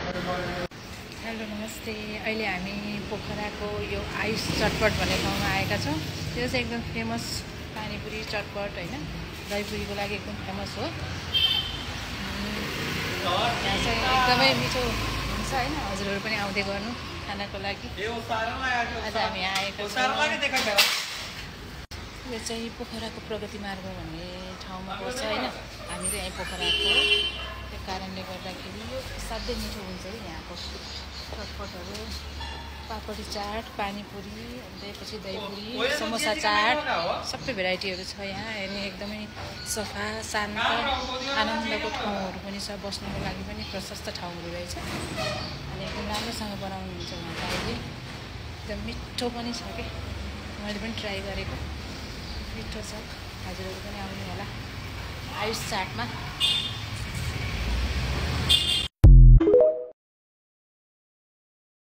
Hello नमस्ते। अहिले हामी पोखराको यो आयुष चटपट भन्ने ठाउँमा आएका छौँ। यो चाहिँ एकदम फेमस पानीपुरी चटपट होइन, दहीपुरीको लागि एकदम फेमस हो। यहाँ चाहिँ एकदमै मिठो हुन्छ होइन। हजुरहरू पनि आउँदै गर्नु खानाको लागि। आज हामी आएका छौँ। यो चाहिँ पोखराको प्रगति मार्ग भन्ने ठाउँमा पर्छ होइन। हामी चाहिँ यहीँ पोखराको, त्यो कारणले गर्दाखेरि यो असाध्यै मिठो हुन्छ है। यहाँको चटपटहरू, पापडी चाट, पानीपुरी, त्यसपछि दहीपुरी, समोसा चाट, सबै भेराइटीहरू छ यहाँ। हेर्ने एकदमै सफा शान्त आनन्दको ठाउँहरू पनि छ, बस्नुको लागि पनि प्रशस्त ठाउँहरू रहेछ। अनि एकदम राम्रोसँग बनाउनुहुन्छ उहाँहरूले। एकदम मिठो पनि छ क्या, मैले पनि ट्राई गरेको, मिठो छ। हजुरहरू पनि आउनु होला आयुष चाटमा।